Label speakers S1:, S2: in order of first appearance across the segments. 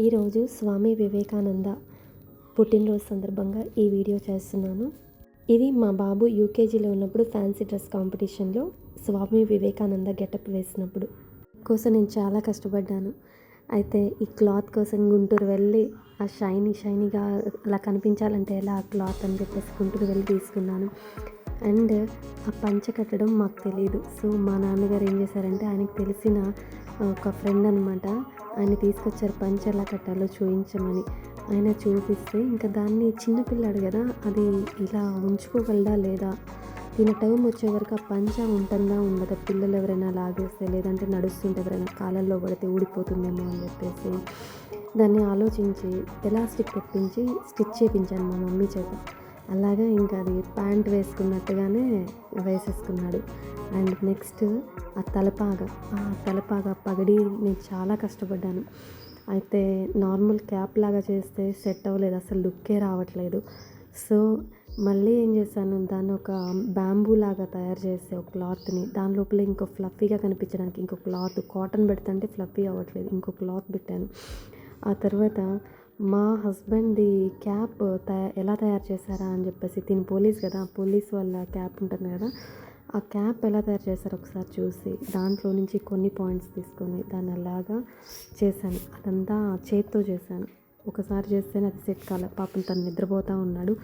S1: ఈరోజు స్వామి వివేకానంద పుట్టినరోజు సందర్భంగా ఈ వీడియో చేస్తున్నాను. ఇది మా బాబు యూకేజీలో ఉన్నప్పుడు ఫ్యాన్సీ డ్రెస్ కాంపిటీషన్లో స్వామి వివేకానంద గెటప్ వేసినప్పుడు కోసం నేను చాలా కష్టపడ్డాను. అయితే ఈ క్లాత్ కోసం గుంటూరు వెళ్ళి ఆ షైనీగా అలా కనిపించాలంటే ఎలా ఆ క్లాత్ అని చెప్పేసి గుంటూరు వెళ్ళి తీసుకున్నాను. అండ్ ఆ పంచ కట్టడం మాకు తెలియదు. సో మా నాన్నగారు ఏం చేశారంటే ఆయనకు తెలిసిన ఒక ఫ్రెండ్ అనమాట, ఆయన తీసుకొచ్చారు పంచ ఎలా కట్టాలో చూపించమని. ఆయన చూపిస్తే ఇంకా దాన్ని చిన్నపిల్లాడు కదా, అది ఇలా ఉంచుకోగలదా లేదా, దీని టైం వచ్చే వరకు ఆ పంచ ఉంటుందా ఉండదా, పిల్లలు ఎవరైనా లాగేస్తే లేదంటే నడుస్తుంటే ఎవరైనా కాళ్ళల్లో పడితే ఊడిపోతుందేమో అని చెప్పేసి దాన్ని ఆలోచించి ఎలాస్టిక్ తెప్పించి స్టిచ్ చేయించాను మా మమ్మీ చేత. అలాగే ఇంకా అది ప్యాంట్ వేసుకున్నట్టుగానే వేసేసుకున్నాడు. అండ్ నెక్స్ట్ ఆ తలపాగా పగడి నేను చాలా కష్టపడ్డాను. అయితే నార్మల్ క్యాప్ లాగా చేస్తే సెట్ అవ్వలేదు, అసలు లుక్కే రావట్లేదు. సో మళ్ళీ ఏం చేశాను, దాన్ని ఒక బ్యాంబూ లాగా తయారు చేస్తే ఒక క్లాత్ని దాని లోపల ఇంకో ఫ్లఫీగా కనిపించడానికి ఇంకో క్లాత్, కాటన్ పెడుతుంటే ఫ్లఫీ అవ్వట్లేదు, ఇంకో క్లాత్ పెట్టాను. ఆ తర్వాత మా హస్బెండ్ది క్యాప్ ఎలా తయారు చేశారా అని చెప్పేసి, తిని పోలీస్ కదా, పోలీస్ వాళ్ళ క్యాప్ ఉంటుంది కదా, ఆ క్యాప్ ఎలా తయారు చేశారో ఒకసారి చూసి దాంట్లో నుంచి కొన్ని పాయింట్స్ తీసుకొని దాన్ని అలాగా చేశాను. అదంతా చేత్తో చేశాను. ఒకసారి చేస్తేనే అది సెట్ కాలే. పాపం తను నిద్రపోతూ ఉన్నాడు.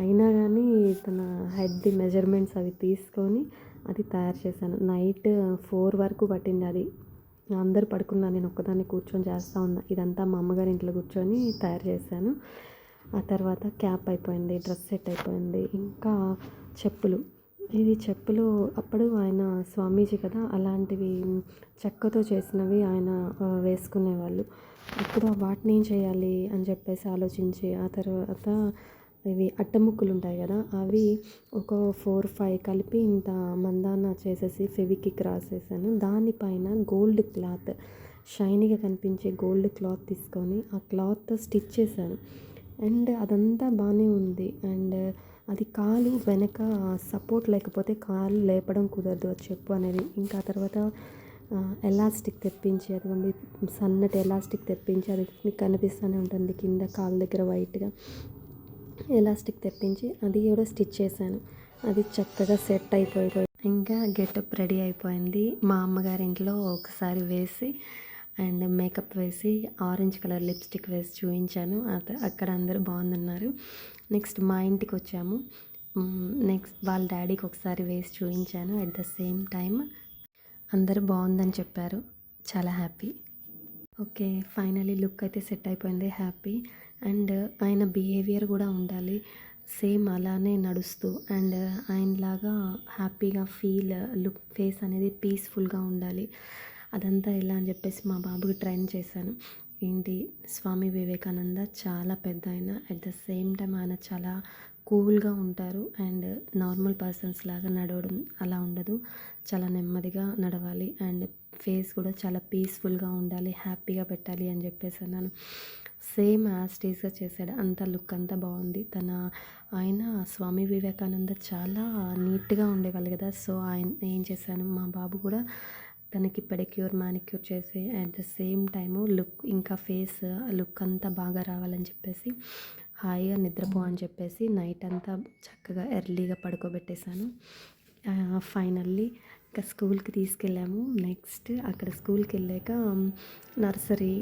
S1: అయినా కానీ తన హెడ్ది మెజర్మెంట్స్ అవి తీసుకొని అది తయారు చేశాను. నైట్ 4 వరకు పట్టింది అది. అందరూ పడుకున్నా, నేను ఒక్కదాన్ని కూర్చొని చేస్తూ ఉన్నా. ఇదంతా మా అమ్మగారి ఇంట్లో కూర్చొని తయారు చేశాను. ఆ తర్వాత క్యాప్ అయిపోయింది, డ్రెస్ సెట్ అయిపోయింది. ఇంకా చెప్పులు అప్పుడు ఆయన స్వామీజీ కదా, అలాంటివి చెక్కతో చేసినవి ఆయన వేసుకునేవాళ్ళు. అప్పుడు వాటిని ఏం చేయాలి అని చెప్పేసి ఆలోచించి ఆ తర్వాత ఇవి అట్టముక్కలు ఉంటాయి కదా, అవి ఒక 4-5 కలిపి ఇంత మందాన చేసేసి ఫెవికిక్ రాసేసాను. దానిపైన గోల్డ్ క్లాత్, షైనీగా కనిపించే గోల్డ్ క్లాత్ తీసుకొని ఆ క్లాత్ స్టిచ్ చేశాను. అండ్ అదంతా బాగానే ఉంది. అండ్ అది కాలు వెనక సపోర్ట్ లేకపోతే కాలు లేపడం కుదరదు ఆ చెప్పు అనేది. ఇంకా తర్వాత ఎలాస్టిక్ తెప్పించి, అదిగోండి సన్నటి ఎలాస్టిక్ తెప్పించి, అది మీకు కనిపిస్తూనే ఉంటుంది కింద కాలు దగ్గర వైట్గా ఎలాస్టిక్ తెప్పించి అది కూడా స్టిచ్ చేశాను. అది చక్కగా సెట్ అయిపోయి ఇంకా గెటప్ రెడీ అయిపోయింది. మా అమ్మగారి ఇంట్లో ఒకసారి వేసి అండ్ మేకప్ వేసి ఆరెంజ్ కలర్ లిప్స్టిక్ వేసి చూపించాను. అక్కడ అందరూ బాగుందన్నారు. నెక్స్ట్ మా ఇంటికి వచ్చాము. నెక్స్ట్ వాళ్ళ డాడీకి ఒకసారి వేసి చూపించాను. అట్ ద సేమ్ టైం అందరూ బాగుందని చెప్పారు. చాలా హ్యాపీ. ఓకే, ఫైనలీ లుక్ అయితే సెట్ అయిపోయింది. హ్యాపీ. అండ్ ఆయన బిహేవియర్ కూడా ఉండాలి, సేమ్ అలానే నడుస్తూ అండ్ ఆయనలాగా హ్యాపీగా లుక్ ఫేస్ అనేది పీస్ఫుల్గా ఉండాలి. అదంతా ఎలా అని చెప్పేసి మా బాబుకి ట్రైన్ చేశాను. ఏంటి, స్వామి వివేకానంద చాలా పెద్ద ఆయన, అట్ ద సేమ్ టైం ఆయన చాలా కూల్గా ఉంటారు. అండ్ నార్మల్ పర్సన్స్ లాగా నడవడం అలా ఉండదు, చాలా నెమ్మదిగా నడవాలి. అండ్ ఫేస్ కూడా చాలా పీస్ఫుల్గా ఉండాలి, హ్యాపీగా పెట్టాలి అని చెప్పేసి అన్నాను. సేమ్ యాస్టీస్గా చేశాడు. అంత లుక్ అంతా బాగుంది. ఆయన స్వామి వివేకానంద చాలా నీట్గా ఉండేవాళ్ళు కదా. సో ఆయన ఏం చేశాను, మా బాబు కూడా తనకి పెడిక్యూర్ మ్యానిక్యూర్ చేసి at the same time look ఇంకా ఫేస్ లుక్ అంతా బాగా రావాలని చెప్పేసి హాయిగా నిద్రపో అని చెప్పేసి నైట్ అంతా చక్కగా ఎర్లీగా పడుకోబెట్టేశాను. ఫైనల్లీ ఇంకా స్కూల్కి తీసుకెళ్ళాము. నెక్స్ట్ అక్కడ స్కూల్కి వెళ్ళాక nursery,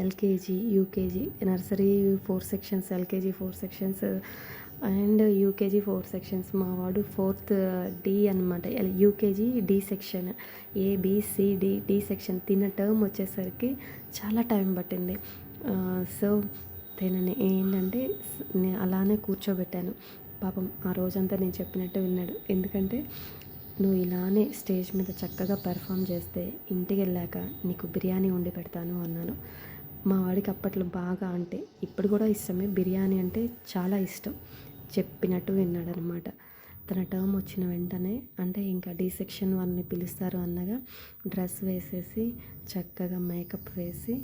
S1: LKG, UKG, nursery 4 sections, LKG 4 sections and UKG 4 sections. మా వాడు 4th డి అనమాట, UKG D section, ABCD section. Term వచ్చేసరికి చాలా టైం పట్టింది. సో తనని ఏంటంటే అలానే కూర్చోబెట్టాను. పాపం ఆ రోజంతా నేను చెప్పినట్టు విన్నాడు. ఎందుకంటే నువ్వు ఇలానే స్టేజ్ మీద చక్కగా పెర్ఫామ్ చేస్తే ఇంటికి వెళ్ళాక నీకు బిర్యానీ వండి పెడతాను అన్నాను. మా వాడికి అప్పట్లో బాగా, అంటే ఇప్పుడు కూడా ఇష్టమే, బిర్యానీ అంటే చాలా ఇష్టం. చెప్పినట్టు విన్నాడు అనమాట. తన టర్మ్ వచ్చిన వెంటనే, అంటే ఇంకా డి సెక్షన్ వాళ్ళని పిలుస్తారు అన్నగా డ్రెస్ వేసేసి చక్కగా మేకప్ వేసి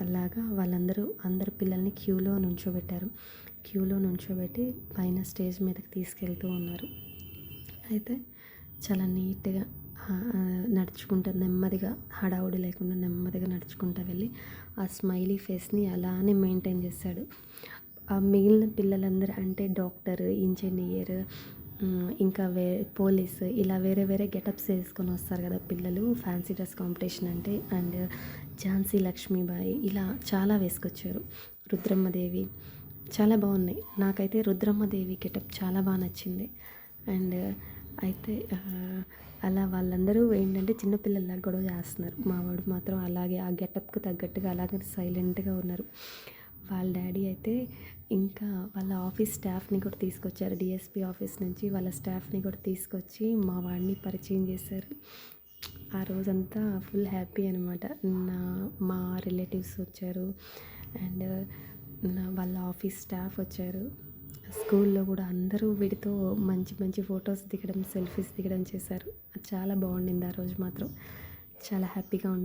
S1: అలాగా అందరు పిల్లల్ని క్యూలో నుంచోబెట్టి పైన స్టేజ్ మీదకి తీసుకెళ్తూ ఉన్నారు. అయితే చాలా నీట్గా నడుచుకుంటూ నెమ్మదిగా హడావుడి లేకుండా నెమ్మదిగా నడుచుకుంటూ వెళ్ళి ఆ స్మైలీ ఫేస్ని అలానే మెయింటైన్ చేశాడు. ఆ మిగిలిన పిల్లలందరూ అంటే డాక్టర్, ఇంజినీర్, ఇంకా పోలీస్ ఇలా వేరే వేరే గెటప్స్ వేసుకొని వస్తారు కదా పిల్లలు ఫ్యాన్సీ డ్రెస్ కాంపిటీషన్ అంటే. అండ్ ఝాన్సీ లక్ష్మీబాయి ఇలా చాలా వేసుకొచ్చారు. రుద్రమ్మదేవి చాలా బాగున్నాయి. నాకైతే రుద్రమ్మదేవి గెటప్ చాలా బాగా నచ్చింది. అండ్ అయితే అలా వాళ్ళందరూ ఏంటంటే చిన్నపిల్లల్లా గొడవ చేస్తున్నారు. మా వాడు మాత్రం అలాగే ఆ గెటప్కి తగ్గట్టుగా అలాగే సైలెంట్గా ఉన్నారు. వాళ్ళ డాడీ అయితే ఇంకా వాళ్ళ ఆఫీస్ స్టాఫ్ని కూడా తీసుకొచ్చారు. డిఎస్పి ఆఫీస్ నుంచి వాళ్ళ స్టాఫ్ని కూడా తీసుకొచ్చి మా వాడిని పరిచయం చేశారు. ఆ రోజంతా ఫుల్ హ్యాపీ అనమాట. మా రిలేటివ్స్ వచ్చారు అండ్ వాళ్ళ ఆఫీస్ స్టాఫ్ వచ్చారు. స్కూల్లో కూడా అందరూ వీడితో మంచి మంచి ఫొటోస్ దిగడం, సెల్ఫీస్ దిగడం చేశారు. అది చాలా బాగుండింది ఆ రోజు మాత్రం. చాలా హ్యాపీగా ఉంది.